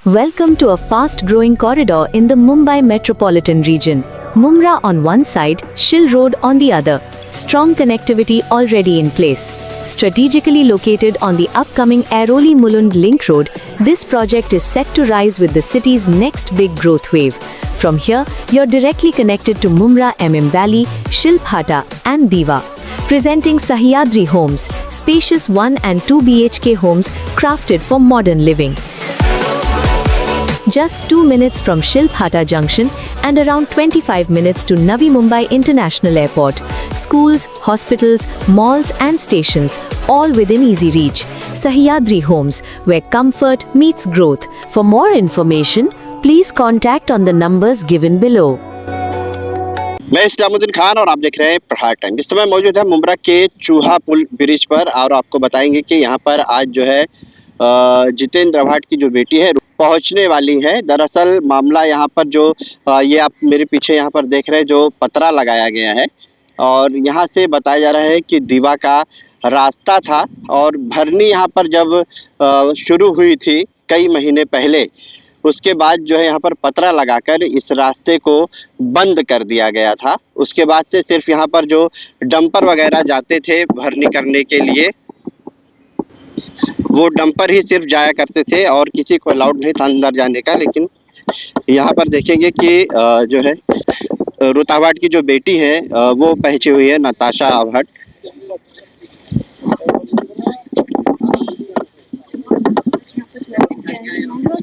Welcome to a fast-growing corridor in the Mumbai metropolitan region. Mumra on one side, Shil Road on the other. Strong connectivity already in place. Strategically located on the upcoming Airoli-Mulund Link Road, this project is set to rise with the city's next big growth wave. From here, you're directly connected to Mumra MM Valley, Shilphata and Diva. Presenting Sahyadri Homes, spacious 1 and 2 BHK homes crafted for modern living. Just 2 minutes from Shilphata Junction and around 25 minutes to Navi Mumbai International Airport. Schools, hospitals, malls and stations, all within easy reach. Sahyadri Homes, where comfort meets growth. For more information, please contact on the numbers given below. मैं इस्लामुद्दीन खान और आप देख रहे हैं प्रहार time. इस समय मौजूद है मुंब्रा के चूहा पुल ब्रिज पर और आपको बताएंगे कि यहाँ पर आज जो है जितेंद्र आव्हाड की जो बेटी है पहुंचने वाली है। दरअसल मामला यहाँ पर जो ये आप मेरे पीछे यहाँ पर देख रहे हैं जो पतरा लगाया गया है और यहाँ से बताया जा रहा है कि दीवा का रास्ता था और भरनी यहाँ पर जब शुरू हुई थी कई महीने पहले, उसके बाद जो है यहाँ पर पतरा लगाकर इस रास्ते को बंद कर दिया गया था। उसके बाद से सिर्फ यहाँ पर जो डंपर वगैरह जाते थे भरनी करने के लिए, वो डंपर ही सिर्फ जाया करते थे और किसी को अलाउड नहीं था अंदर जाने का। लेकिन यहाँ पर देखेंगे कि जो है रुत आव्हाड की जो बेटी है वो पहुंची हुई है, नताशा आव्हाड।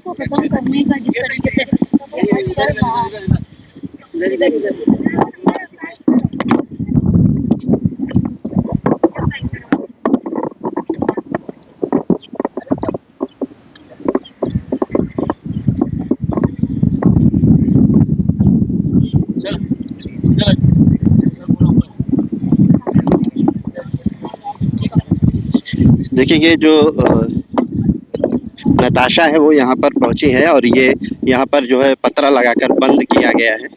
को खत्म करने का जिस तरीके से चल रहा है। देखिए ये जो नताशा है वो यहाँ पर पहुंची है और ये यहाँ पर जो है पतरा लगाकर बंद किया गया है।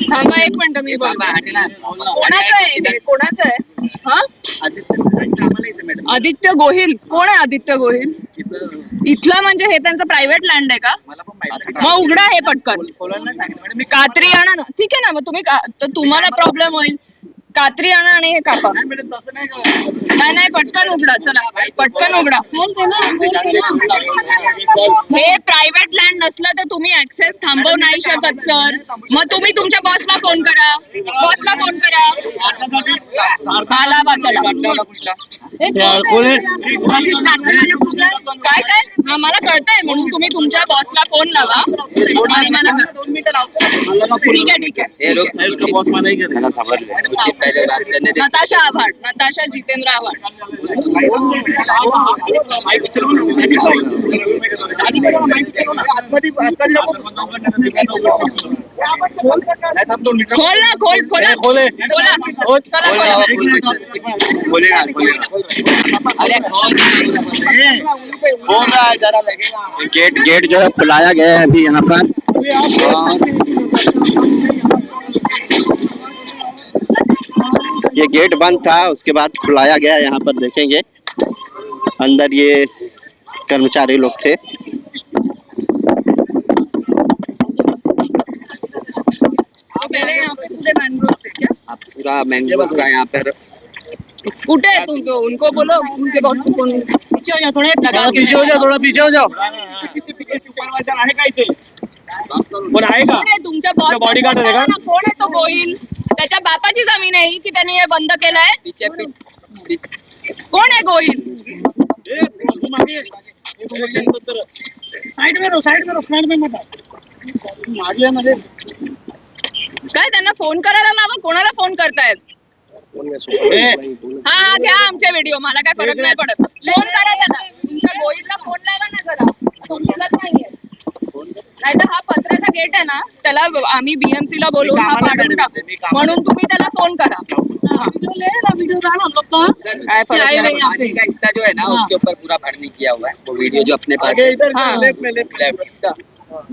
थांबा एक मिनिट, मी कोणाचं आहे कोणाचं आहे? हा, आदित्य गोहिल कोण आहे? आदित्य गोहिल इथला म्हणजे हे त्यांचं प्रायव्हेट लँड आहे का? मग उघडा हे पटकन, कात्री आणा ना. ठीक आहे ना, मग तुम्ही तर तुम्हाला प्रॉब्लेम होईल. कात्री आणा आणि हे कापा. नाही नाही, पटकन उघडा, चला पटकन उघडा. हे प्रायव्हेट लँड नसलं तर तुम्ही ऍक्सेस थांबवू नाही शकत सर. मग तुम्ही तुमच्या बॉसला फोन करा, बॉसला फोन करा. आला बा, चला. काय काय हा मला कळतंय, म्हणून तुम्ही तुमच्या बॉसला फोन लावा आणि मला. ठीक आहे ठीक आहे. नताशा आव्हाड, नताशा जितेंद्र आव्हाड. खोल ना, खोल खोला खोला. अरे खोल रहा है जरा. गेट जो है खुलाया गया है अभी यहाँ पर. ये गेट बंद था, उसके बाद खुलाया गया। यहाँ पर देखेंगे अंदर ये कर्मचारी लोग थे। पूरा मैंग्रोव का यहाँ पर कुठे है तुम? तो उनको बोलो, उनके बॉस को फोन. पीछे हो जाओ, थोड़ा पीछे हो जाओ, थोड़ा पीछे हो जाओ. आहे का इथे कोण आहे का? तुमच्या बॉस बॉडीगार्ड आहे का? कोण आहे तो गोहिल? त्याच्या बापाची जमीन आहे की त्यांनी हे बंद केलंय? कोण आहे गोहिल? साइड में रहो, साइड में रहो, फ्रंट में मत मध्ये. काय त्यांना फोन करायला लावा. कोणाला फोन करतायत? हा हा, घ्या आमचे व्हिडिओ, मला काय फरक नाही पडत. फोन करा त्यांना, तुमच्या गोहिलला फोन लावा ना जरा. तो बोलत नाहीये. नाही तर हा पत्र्याचा गेट आहे ना, त्याला आम्ही बीएमसी ला बोलवून हा पाडून टाकू, म्हणून तुम्ही त्याला फोन करा. वीडियो डाल हम लोग का काय फरक आए हुए नाही. यहाँ पे। का हिस्सा जो है ना उसके ऊपर पूरा भरनी किया हुआ है, वो वीडियो जो अपने पास है। हाँ। लेफ्ट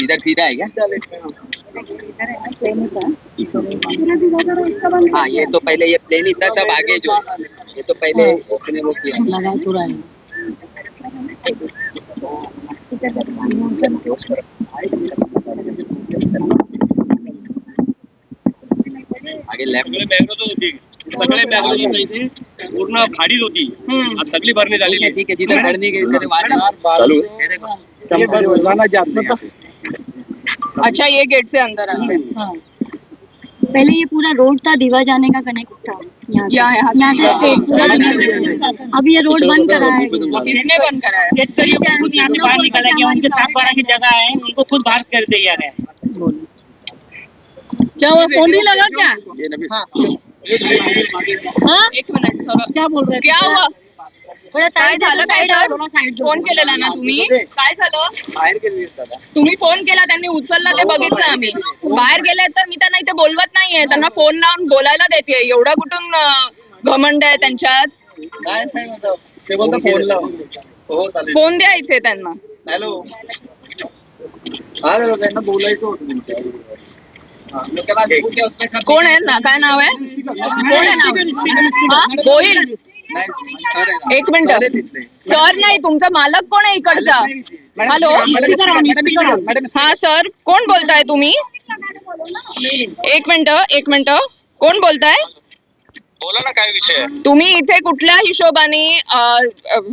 इधर सीधा है क्या? हाँ, ये तो पहले ये प्लेन इतना सब आगे जो है, ये तो पहले उसने वो किया। लगा तो रहा है। आगे लेफ्ट सगळे बॅगच होती, सगळे बॅगच होते इथे, पूर्ण खाडीच होती. आज सगळी भरणी झालेली आहे. ठीक है, जिधर भरनी के इधर चालू ये देखो। अच्छा, ये गेट से अंदर आते हैं. हाँ। पहले ये पूरा रोड था, दीवा जाने का कनेक्ट था यहाँ से स्ट्रेट पूरा दीवा। अब ये रोड बंद करा है। किसने बंद करा है? खुद यहाँ से बाहर निकाला गया, उनके 7-12 की जगह है, उनको खुद बाहर कर दिया गया। क्या वो फोन नहीं लगा क्या? हाँ? एक मिनिट, थोडं क्या बोल रहे थे? क्या हुआ? थोड़ा काय साइड झालं काय साइड फोन केलेला ना तुम्ही? काय झालं? बाहेर गेली दादा। तुम्ही फोन केला, त्यांनी उचलला, ते बघितलं आम्ही. बाहेर गेले तर मी त्यांना इथे बोलवत नाहीये, त्यांना फोन लावून बोलायला देते. एवढं कुठून घमंड आहे त्यांच्यात? ते बोलतो फोन लाव. हो चालेल. फोन द्या इथे त्यांना. हॅलो. हा त्यांना बोलायचं होतं तुमच्या. कोण आहे ना, काय नाव आहे? कोण आहे नाव? हा? गोहिल. एक मिनिट, सर नाही, तुमचा मालक कोण आहे इकडचा? हॅलो, हा सर, कोण बोलताय तुम्ही? एक मिनिट, कोण बोलताय? बोला ना, काय विषय आहे? तुम्ही इथे कुठल्या हिशोबाने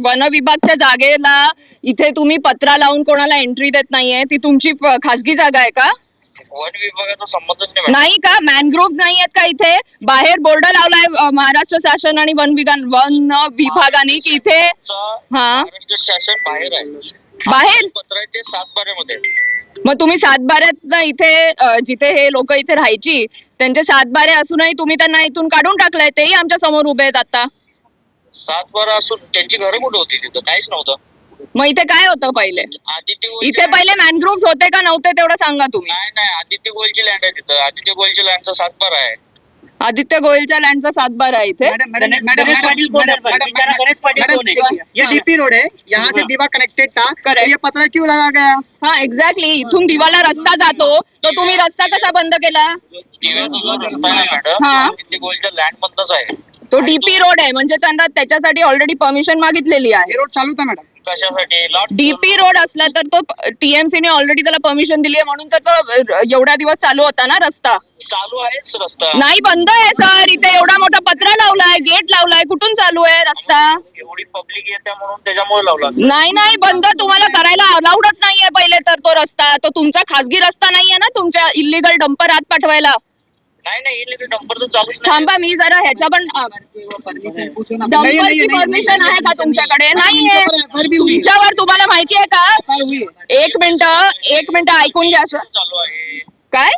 वन विभागच्या जागेला इथे तुम्ही पत्रा लावून कोणाला एंट्री देत नाहीये? ती तुमची खासगी जागा आहे का? वन विभागाचा संबंधच नाही. नाही का? मॅनग्रोव्ह नाही आहेत का इथे? बाहेर बोर्ड लावलाय महाराष्ट्र शासन आणि वन विभागाने की इथे हा महाराष्ट्र शासन बाहेर आहे. बाहेर पत्राचे 7-12 मग तुम्ही 7-12 इथे जिथे हे लोक इथे राहायची त्यांचे 7-12 असूनही तुम्ही त्यांना इथून काढून टाकलंय. तेही आमच्या समोर उभे आहेत आता. 7-12 असून त्यांची घरं कुठे होती? तिथं काहीच नव्हतं. मग इथे काय होतं पहिले? आदित्य इथे पहिले मॅनग्रोव्ह होते का नव्हते तेवढं सांगा तुम्ही. नाही, आदित्य गोलची लँड आहे तिथं. आदित्य गोलच्या लँडचा 7-12 आहे. आदित्य गोयलच्या लँडचा 7-12 आहे इथे. गणेश पाटिल कौन है? बेचारा गणेश पाटिल कौन है? ये डीपी रोड है, यहाँ से दीवा कनेक्टेड था, Correct. तो ये पत्रा क्यों लगा गया? हा एक्झॅक्टली, इथून दिवाला रस्ता जातो तो तुम्ही रस्ता कसा बंद केला? दिव्याचा रस्ता आहे मॅडम, हा. आदित्य गोलच्या लँड मधलाच आहे. तो डीपी रोड आहे, म्हणजे त्यांना त्याच्यासाठी ऑलरेडी परमिशन मागितलेली आहे. ये रोड चालू था मॅडम. कशासाठी? लॉट डीपी रोड असला तर तो टीएमसी ने ऑलरेडी त्याला परमिशन दिली आहे, म्हणून तर तो एवढ्या दिवस चालू होता ना रस्ता. चालू आहेच रस्ता. नाही, बंद आहे सर. इथे एवढा मोठा पत्रा लावलाय, गेट लावलाय, कुठून चालू आहे रस्ता? एवढी पब्लिक येते म्हणून त्याच्यामुळे लावला. नाही, बंद तुम्हाला करायला अलाउडच नाहीये पहिले तर. तो रस्ता तो तुमचा खासगी रस्ता नाहीये ना, तुमच्या इलिगल डंपर आत पाठवायला. नाही, इथे डंपर तर चालूच नाही. थांबा, मी जरा ह्याच्या पण डंपरची परमिशन आहे का तुमच्याकडे? नाहीये. तुमच्यावर तुम्हाला माहिती आहे का? एक मिनिट ऐकून घ्या सर. चालू आहे. काय?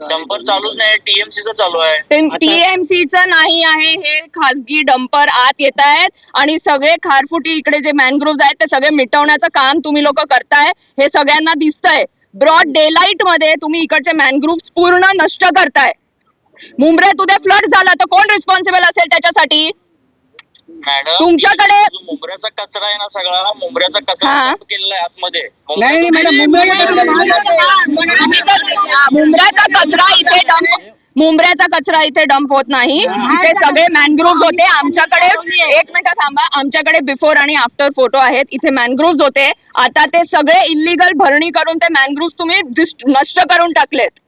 डंपर चालूच नाही, टीएमसीचं चालू आहे. टीएमसीचं नाही आहे, हे खासगी डंपर आत येत आहेत आणि सगळे खारफुटी इकडे जे मॅनग्रोव्ह आहेत ते सगळे मिटवण्याचं काम तुम्ही लोक करताय. हे सगळ्यांना दिसतंय. ब्रॉड डे लाईट मध्ये तुम्ही इकडचे मॅनग्रोव्ह पूर्ण नष्ट करताय. मुंबईत उद्या फ्लड झाला तर कोण रिस्पॉन्सिबल असेल त्याच्यासाठी? मॅडम, तुमच्याकडे मुंबऱ्याचा कचरा आहे ना, सगळा मुंबऱ्याचा कचरा हा. dump केलेला आहे आतमध्ये. नाही मॅडम, मुंबऱ्याचा कचरा इथे डंप होत नाही. इथे सगळे मॅनग्रोव्ह होते. आमच्याकडे एक मिनिट थांबा, आमच्याकडे बिफोर आणि आफ्टर फोटो आहेत. इथे मॅनग्रोव्ह होते, आता ते सगळे इलिगल भरणी करून ते मॅनग्रोव्ह तुम्ही नष्ट करून टाकलेत.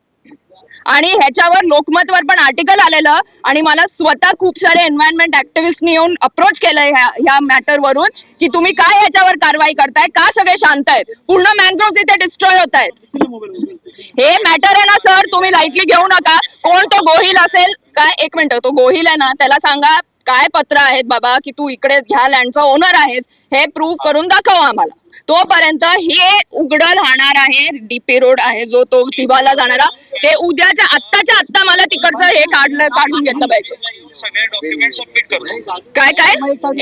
आणि ह्याच्यावर लोकमतवर पण आर्टिकल आलेलं आणि मला स्वतः खूप सारे एन्व्हायरमेंट ऍक्टिव्हिस्टनी येऊन अप्रोच केलंय ह्या मॅटर वरून की तुम्ही काय ह्याच्यावर कारवाई करताय, का सगळे शांत आहेत? पूर्ण मॅनग्रोव्ह इथे डिस्ट्रॉय होत आहेत. हे मॅटर आहे ना सर, तुम्ही लाईटली घेऊ नका. कोण तो गोहिल असेल काय? एक मिनिट, तो गोहिल आहे ना, त्याला सांगा काय पत्र आहेत बाबा की तू इकडे ह्या लँडचा ओनर आहेस, हे प्रूव्ह करून दाखव आम्हाला. तोपर्यंत हे उघड राहणार आहे. डीपी रोड आहे जो तो दिवाला जाणारा, ते उद्याच्या आत्ताच्या आत्ता मला तिकडचं हे काढून घेतलं पाहिजे. सगळे डॉक्युमेंट सबमिट करतो. काय काय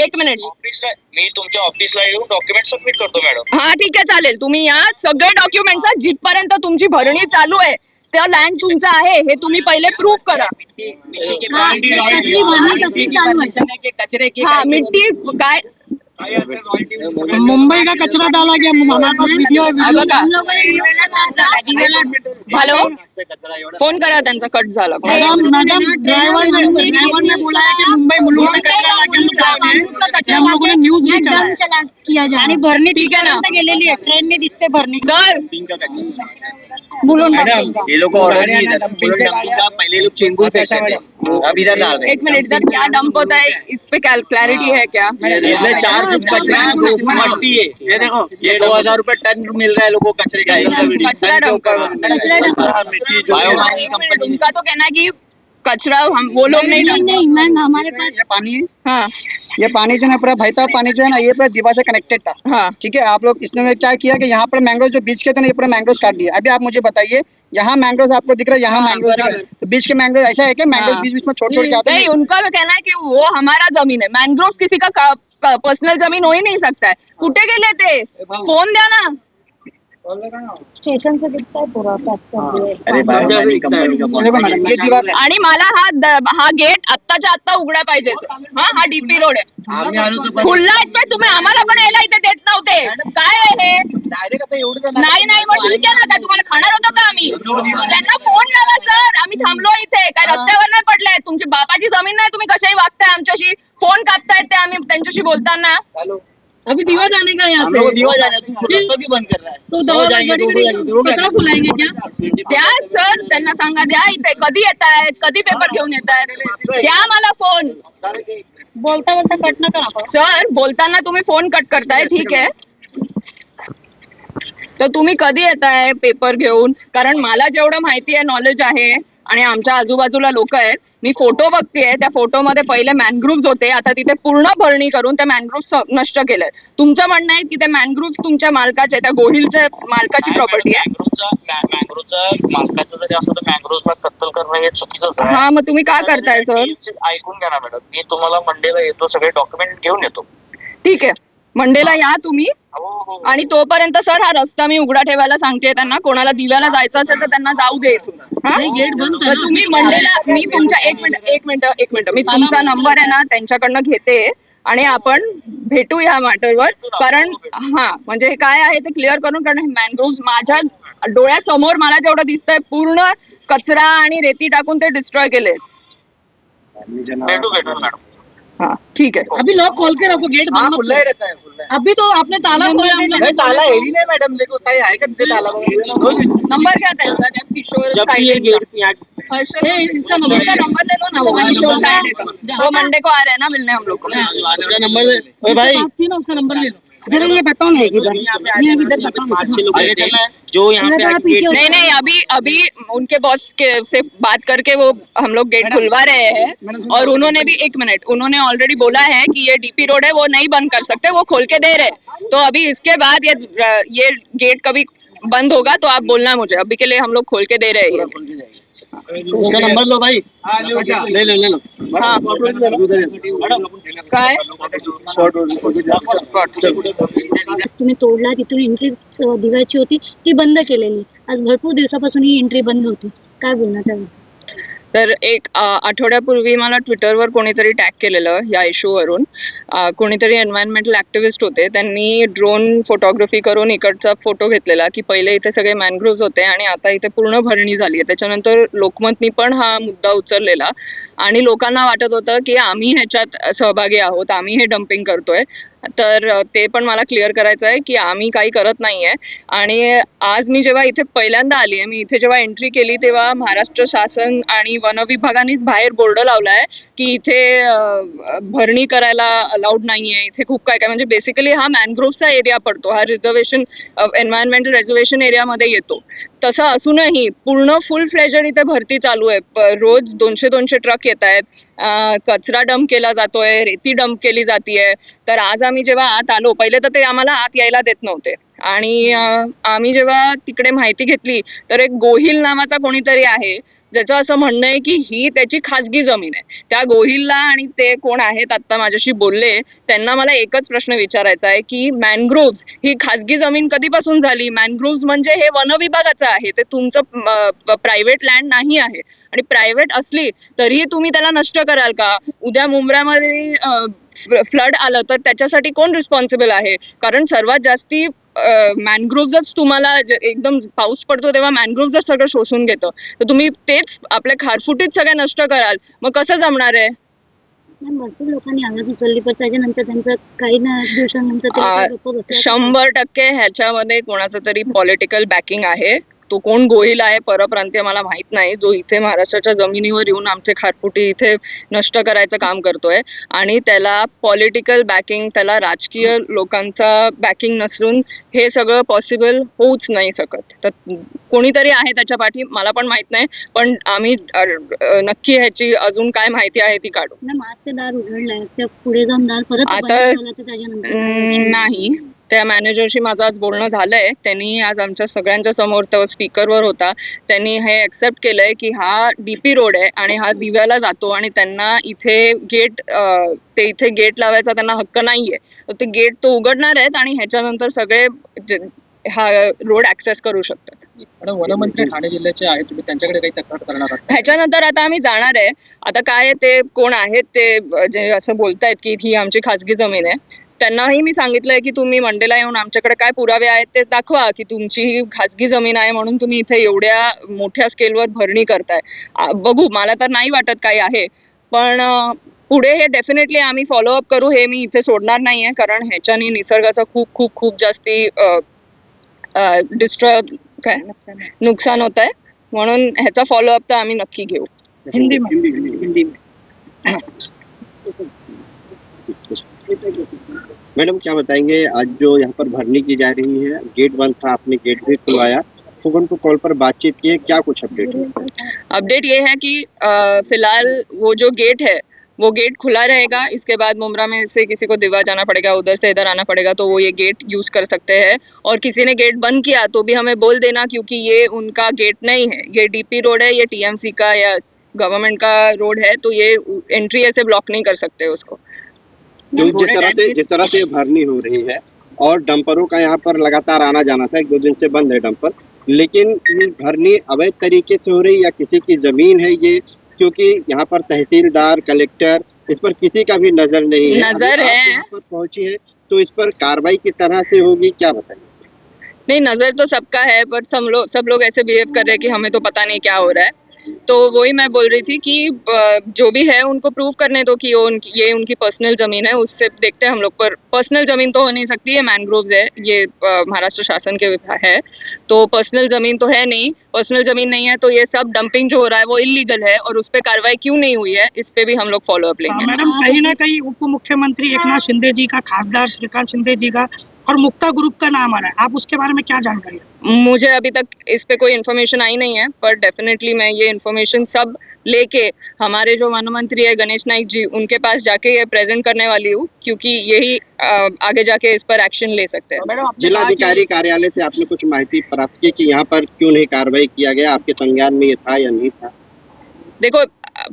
एक मिनिट ऑफिसला मी तुमच्या ऑफिसला येऊन डॉक्युमेंट सबमिट करतो मॅडम. हा ठीक आहे चालेल, तुम्ही या सगळे डॉक्युमेंट्स जिथपर्यंत तुमची भरणी चालू आहे त्या लँड तुमचा आहे हे तुम्ही पहिले प्रूव्ह करा. त्याची भरणी तशी चालू आहे. कचरे की हा मिट्टी काय मुंबई का कचरा डाला गया, हमारे पास वीडियो है। हा बघा, हम लोगों ने हॅलो फोन करा, त्यांचा कट झाला. मैडम ड्राइवर ने बोला है कि मुंबई मुलुंड से कचरा लाके हम उठाएंगे, हम लोगों ने न्यूज भी चला है। चला किया जा आणि भरणी ठीक आहे ना गेलेली आहे, ट्रेन ने दिसते भरणी. सर ये लोग ऑर्डर नहीं है, पहले लोग चेंबूर पे थे, अब इधर डाल रहे एक मिनट, इधर क्या डंप होता है इस पे क्लैरिटी है क्या? हैं. 4 फुट कचरा है, 2 फुट मट्टी है. ये देखो, ये 2000 रुपए टन मिल रहा है लोगों को कचरे का. कचरा डंप बायोमानी कंपनी. उनका तो कहना है कि कचरा हम वो लोग नहीं नहीं नहीं मैम हमारे पास ये पानी है, हाँ ये पानी जो है पूरा बहता हुआ पानी जो है ना ये पूरा दीवार से कनेक्टेड था. हाँ ठीक है, आप लोग इसने क्या किया कि यहाँ पर मैंग्रोव जो बीच के थे ना ये पूरा मैंग्रोव काट दिया. अभी आप मुझे बताइए, यहाँ मैंग्रोव आपको दिख रहा है, यहाँ मैंग्रोव दिख रहा है, तो बीच के मैंग्रोव ऐसा है कि मैंग्रोव हाँ. बीच बीच में छोड़ छोड़ के आते नहीं, हैं. उनका तो कहना है कि वो हमारा जमीन है, मैनग्रोव किसी का पर्सनल जमीन हो ही नहीं सकता है. कुठे गेले ते? फोन द्या ना. स्टेशन से दिखता है पूरा अरे बायोमानी कंपनी का देखो मैडम ये दीवार आणि मला हा गेट आत्ताच्या आत्ता उघडा पाहिजे. हा डीपी रोड आहे, खुल्ला आहे काय? तुम्ही आम्हाला पण यायला इथे देत नव्हते. काय आहे हे? डायरेक्ट आता एवढं नाही नाही मग ठीक आहे ना, काय तुम्हाला खाणार होतं का आम्ही? त्यांना फोन लावा सर, आम्ही थांबलो इथे, काय रस्त्यावर नाही पडले. तुमची बापाची जमीन नाही, तुम्ही कशाही वागताय आमच्याशी. फोन कापतायत ते आम्ही त्यांच्याशी बोलताना. अभी दीवा जाने का यहाँ से दीवा जाना भी बंद कर रहा है. तो दवा खुलाएंगे क्या? द्या सर, त्यांना सांगा द्या इथे कधी येत आहेत, कधी पेपर घेऊन येत आहेत, द्या मला फोन. बोलता बोलता कट ना करा. सर बोलताना तुम्ही फोन कट करताय, ठीक आहे, तर तुम्ही कधी येताय पेपर घेऊन? कारण मला जेवढं माहिती आहे, नॉलेज आहे आणि आमच्या आजूबाजूला लोक आहेत, मी फोटो बघतेय, त्या फोटोमध्ये पहिले मॅनग्रुव्ह होते, आता तिथे पूर्ण भरणी करून त्या मॅनग्रुव्ह नष्ट केलंय. तुमचं म्हणणं आहे की ते मॅनग्रुव्ह तुमच्या मालकाचे, त्या गोहिलच्या मालकाची प्रॉपर्टी आहे. मॅंग्रोवचा मालकाचं जरी असलं तर मॅंग्रोवला कत्तल करणं हे चुकीचं आहे. हा मग तुम्ही काय करताय सर? ऐकून घ्या ना मॅडम, मी तुम्हाला मंडेला येतो, सगळे डॉक्युमेंट घेऊन येतो. ठीक आहे, मंडेला या तुम्ही. हो. आणि तोपर्यंत सर हा रस्ता मी उघडा ठेवायला सांगते त्यांना. कोणाला दिव्याला जायचं असेल तर त्यांना जाऊ दे इथून. गेट बंद करा. तुम्ही मंडेला, मी तुमच्या एक मिनिट मी तुमचा नंबर आहे ना त्यांच्याकडनं घेते आणि आपण भेटू ह्या मॅटरवर. कारण हा म्हणजे हे काय आहे ते क्लिअर करून, कारण मॅनग्रोव्ह माझ्या डोळ्यासमोर मला जेवढं दिसतंय पूर्ण कचरा आणि रेती टाकून ते डिस्ट्रॉय केले. भेटू मॅडम. हाँ ठीक है, अभी लॉक खोल के रखो, गेट बंद खुला ही रहता है. अभी तो आपने ताला खोला, हम लोग ताला है ही नहीं मैडम, देखो ताई है का ताला. नंबर क्या था किशोर जब भी ये गेट पे इसका नंबर ले लो ना, वो किशोर साइड का, वो मंडे को आ रहे हैं ना मिलने हम लोग को. नंबर दे. ओए भाई बात थी ना, उसका नंबर ले लो. जरा ये बताओ ना इधर, ये इधर बताओ. आगे चलना है जो यहाँ पे जरा पीछे नहीं अभी उनके बॉस के से बात करके वो हम लोग गेट खुलवा रहे हैं. और उन्होंने भी एक मिनट, उन्होंने ऑलरेडी बोला है कि ये डीपी रोड है, वो नहीं बंद कर सकते, वो खोल के दे रहे. तो अभी इसके बाद ये गेट कभी बंद होगा तो आप बोलना मुझे. अभी के लिए हम लोग खोल के दे रहे हैं. उसका नंबर लो भाई. ले लो. हाँ काय तुम्ही तोडला, तिथून एंट्री दिवायची होती ती बंद केलेली. आज भरपूर दिवसापासून ही एंट्री बंद होती. काय बोलणार त्यावर? तर एक आठवड्यापूर्वी मला ट्विटरवर कोणीतरी टॅग केलेलं या इश्यूवरून. कोणीतरी एन्व्हायरमेंटल ऍक्टिव्हिस्ट होते, त्यांनी ड्रोन फोटोग्राफी करून इकडचा फोटो घेतलेला की पहिले इथे सगळे मॅनग्रोव्ह होते आणि आता इथे पूर्ण भरणी झाली आहे. त्याच्यानंतर लोकमतनी पण हा मुद्दा उचललेला आणि लोकांना वाटत होतं की आम्ही ह्याच्यात सहभागी आहोत, आम्ही हे डम्पिंग करतोय. तर ते पण मला क्लिअर करायचं आहे की आम्ही काही करत नाहीये. आणि आज मी जेव्हा इथे पहिल्यांदा आली आहे, मी इथे जेव्हा एंट्री केली तेव्हा महाराष्ट्र शासन आणि वन विभागानेच बाहेर बोर्ड लावलाय की इथे भरणी करायला अलाउड नाहीये. इथे खूप काय काय, म्हणजे बेसिकली हा मॅनग्रोव्हचा एरिया पडतो, हा रिझर्वेशन एन्व्हायरमेंटल रिझर्वेशन एरियामध्ये येतो. तसं असूनही पूर्ण फुल फ्लेजर इथे भरती चालू आहे. रोज 200 ट्रक येत आहेत, कचरा डंप केला जातोय, रेती डंप केली जातीये. तर आज आम्ही जेव्हा आत आलो, पहिले तर ते आम्हाला आत यायला देत नव्हते आणि आम्ही जेव्हा तिकडे माहिती घेतली तर एक गोहिल नावाचा कोणीतरी आहे ज्याचं असं म्हणणं आहे की ही त्याची खासगी जमीन आहे. त्या गोहिलला आणि ते कोण आहेत आता माझ्याशी बोलले त्यांना मला एकच प्रश्न विचारायचा आहे की मॅनग्रोव्ज ही खासगी जमीन कधीपासून झाली? मॅनग्रोव्ज म्हणजे हे वन विभागाचं आहे, ते तुमचं प्रायव्हेट लँड नाही आहे. आणि प्रायव्हेट असली तरीही तुम्ही त्याला नष्ट कराल का? उद्या मुंब्रामध्ये फ्लड आलं तर त्याच्यासाठी कोण रिस्पॉन्सिबल आहे? कारण सर्वात जास्ती मॅनग्रोव्हच तुम्हाला एकदम पाऊस पडतो तेव्हा मॅनग्रोव्हच सगळं शोषून घेतं. तर तुम्ही तेच आपल्या खारफुटीत सगळ्या नष्ट कराल, मग कसं जमणार आहे? भरपूर लोकांनी आवाज उचलली पण त्याच्यानंतर त्यांचं काही दिवसांनंतर ते लोकं गप्प बसले. 100% ह्याच्यामध्ये कोणाचं तरी पॉलिटिकल बॅकिंग आहे. तो कोण गोहिल आहे परप्रांतीय मला माहित नाही, जो इथे महाराष्ट्राच्या जमिनीवर येऊन आमचे खारफुटी इथे नष्ट करायचं काम करतोय. आणि त्याला पॉलिटिकल बॅकिंग, त्याला राजकीय लोकांचा बॅकिंग नसून हे सगळं पॉसिबल होऊच नाही शकत. तर कोणीतरी आहे त्याच्या पाठी, मला पण माहित नाही, पण आम्ही नक्की ह्याची अजून काय माहिती आहे ती काढू. मॅम, आज ते दार उघडलंय, त्या पुढे जाऊन दार परत बंद आता झालं तर त्याच्यानंतर नाही, त्या मॅनेजरशी माझं आज बोलणं झालंय. त्यांनी आज आमच्या सगळ्यांच्या समोर तो स्पीकरवर होता, त्यांनी हे एक्सेप्ट केलंय की हा डीपी रोड आहे आणि हा दिव्याला जातो आणि त्यांना इथे गेट इथे गेट लावायचा त्यांना हक्क नाहीये. तर ते गेट तो उघडणार आहेत आणि ह्याच्यानंतर सगळे हा रोड ऍक्सेस करू शकतात. वनमंत्री ठाणे जिल्ह्याचे आहे, तुम्ही त्यांच्याकडे काही तक्रार करणार आहात? ह्याच्यानंतर आता आम्ही जाणार आहे. आता काय ते कोण आहेत ते जे असं बोलतायत की ही आमची खासगी जमीन आहे, त्यांनाही मी सांगितलंय की तुम्ही मंडेला येऊन आमच्याकडे काय पुरावे आहेत ते दाखवा की तुमची ही खासगी जमीन आहे म्हणून तुम्ही इथे एवढ्या मोठ्या स्केलवर भरणी करताय. बघू, मला तर नाही वाटत काही आहे, पण पुढे हे डेफिनेटली आम्ही फॉलोअप करू. हे मी इथे सोडणार नाहीये, कारण ह्याच्याने निसर्गाचा खूप खूप खूप जास्ती नुकसान होत आहे. म्हणून ह्याचा फॉलोअप तर आम्ही नक्की घेऊ. हिंदी में मैडम क्या बताएंगे, आज जो यहाँ पर भरनी की जा रही है, गेट बंद था, आपने गेट भी खुलवाया, सुगन को कॉल पर बातचीत की है, क्या कुछ अपडेट है? अपडेट ये है कि फिलहाल वो जो गेट है वो गेट खुला रहेगा. इसके बाद मुंब्रा में से किसी को दिवा जाना पड़ेगा, उधर से इधर आना पड़ेगा, तो वो ये गेट यूज कर सकते हैं. और किसी ने गेट बंद किया तो भी हमें बोल देना, क्योंकि ये उनका गेट नहीं है, ये डीपी रोड है, ये टीएमसी का या गवर्नमेंट का रोड है, तो ये एंट्री ऐसे ब्लॉक नहीं कर सकते उसको. जो जिस तरह से भरनी हो रही है और डंपरों का यहाँ पर लगातार आना जाना था, 1-2 दिन से बंद है डंपर, लेकिन ये भरनी अवैध तरीके से हो रही या किसी की जमीन है ये? क्योंकि यहाँ पर तहसीलदार, कलेक्टर, इस पर किसी का भी नजर नहीं है. नजर अभी आप है. यहाँ पर पहुंची है तो इस पर कार्रवाई किस तरह से होगी, क्या बताइए? नहीं, नजर तो सबका है, पर सब लोग ऐसे बिहेव कर रहे हैं कि हमें तो पता नहीं क्या हो रहा है. तो वही मैं बोल रही थी कि जो भी है उनको प्रूव करने दो कि ये उनकी पर्सनल जमीन है. उससे देखते हैं हम लोग, पर पर्सनल जमीन तो हो नहीं सकती है, मैनग्रोव्स है, ये महाराष्ट्र शासन के है, तो पर्सनल जमीन तो है नहीं. पर्सनल जमीन नहीं है तो ये सब डंपिंग जो हो रहा है वो इलीगल है, और उस पर कार्रवाई क्यों नहीं हुई है इस पे भी हम लोग फॉलोअप लेंगे. मैडम, कहीं ना कहीं उप मुख्यमंत्री एकनाथ शिंदे जी का, खासदार श्रीकांत शिंदे जी का और मुक्ता ग्रुप का नाम आ रहा है, आप उसके बारे में क्या जानकारी है? मुझे अभी तक इस पे कोई इन्फॉर्मेशन आई नहीं है, पर डेफिनेटली मैं ये इन्फॉर्मेशन सब लेके हमारे जो वन मंत्री है गणेश नाइक जी, उनके पास जाके ये प्रेजेंट करने वाली हूँ, क्योंकि यही आगे जाके इस पर एक्शन ले सकते हैं. जिलाधिकारी कार्यालय से आपने कुछ माहिती प्राप्त की कि यहाँ पर क्यों नहीं कार्रवाई किया गया, आपके संज्ञान में ये था या नहीं था? देखो,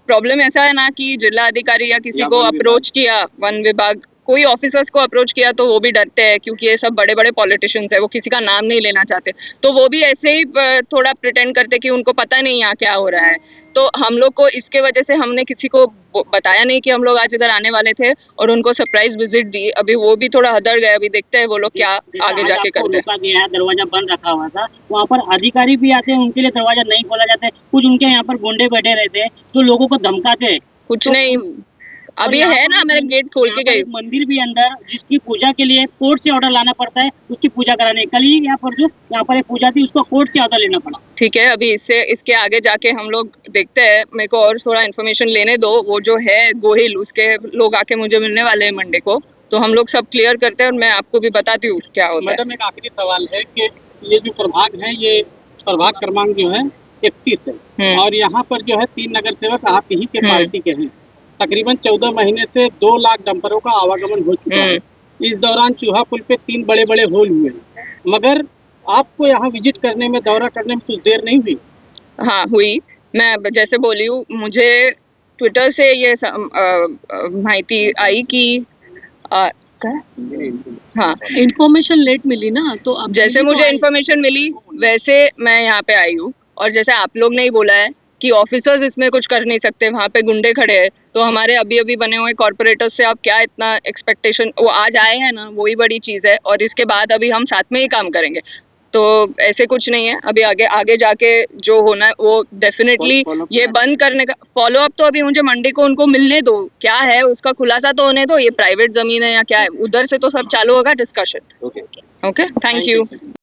प्रॉब्लम ऐसा है ना कि जिला अधिकारी या किसी को अप्रोच किया, वन विभाग कोई ऑफिसर्स को अप्रोच किया तो वो भी डरते हैं, क्योंकि ये सब बड़े बड़े पॉलिटिशियंस है, वो किसी का नाम नहीं लेना चाहते, तो वो भी ऐसे ही थोड़ा प्रिटेंड करते कि उनको पता नहीं यहाँ क्या हो रहा है. तो हम लोग को इसके वजह से हमने किसी को बताया नहीं कि हम लोग आज इधर आने वाले थे, और उनको सरप्राइज विजिट दी. अभी वो भी थोड़ा हदर गए, अभी देखते हैं वो लोग क्या आगे जाके करते हैं. दरवाजा बंद रखा हुआ था, वहाँ पर अधिकारी भी आते हैं, उनके लिए दरवाजा नहीं खोला जाता है. कुछ उनके यहाँ पर गुंडे बैठे रहते हैं तो लोगों को धमकाते हैं. कुछ नहीं, अभी है ना, मैंने गेट खोल के गई. मंदिर भी अंदर, जिसकी पूजा के लिए कोर्ट से ऑर्डर लाना पड़ता है, उसकी पूजा कराने. कल ही यहाँ पर एक पूजा थी, उसको कोर्ट से ऑर्डर लेना पड़ा. ठीक है, अभी इसके आगे जाके हम लोग देखते हैं. मेरे को और थोड़ा इन्फॉर्मेशन लेने दो. वो जो है गोहिल, उसके लोग आके मुझे मिलने वाले हैं मंडे को, तो हम लोग सब क्लियर करते हैं और मैं आपको भी बताती हूँ क्या होता है. मैडम, एक आखिरी सवाल है कि ये जो प्रभाग है, ये प्रभाग क्रमांक जो है 31 है, और यहाँ पर जो है 3 नगर सेवक आप ही के पार्टी के हैं. तकरीबन 14 महीने से 2 लाख डंपरों का आवागमन हो चुका है. इस दौरान चूहा पुल पे 3 बड़े बड़े होल हुए हैं. मगर आपको यहाँ विजिट करने में, दौरा करने में कुछ देर नहीं हुई? हाँ हुई। मैं जैसे बोली हूँ, मुझे ट्विटर से ये माहिती आई कि हाँ इन्फॉर्मेशन लेट मिली ना, तो अब जैसे मुझे इन्फॉर्मेशन मिली वैसे मैं यहाँ पे आई हूँ। और जैसे आप लोग ने ही बोला है कि ऑफिसर्स इसमें कुछ कर नहीं सकते, वहाँ पे गुंडे खड़े हैं, तो हमारे अभी अभी बने हुए कॉर्पोरेटर्स से आप क्या इतना एक्सपेक्टेशन, वो आज आए हैं ना, वही बड़ी चीज़ है। और इसके बाद अभी हम साथ में ही काम करेंगे, तो ऐसे कुछ नहीं है। अभी आगे आगे जाके जो होना है वो डेफिनेटली ये बंद करने का फॉलो अप, तो अभी मुझे मंडे को उनको मिलने दो, क्या है उसका खुलासा तो होने दो, ये प्राइवेट जमीन है या क्या है, उधर से तो सब चालू होगा डिस्कशन। Okay, thank you.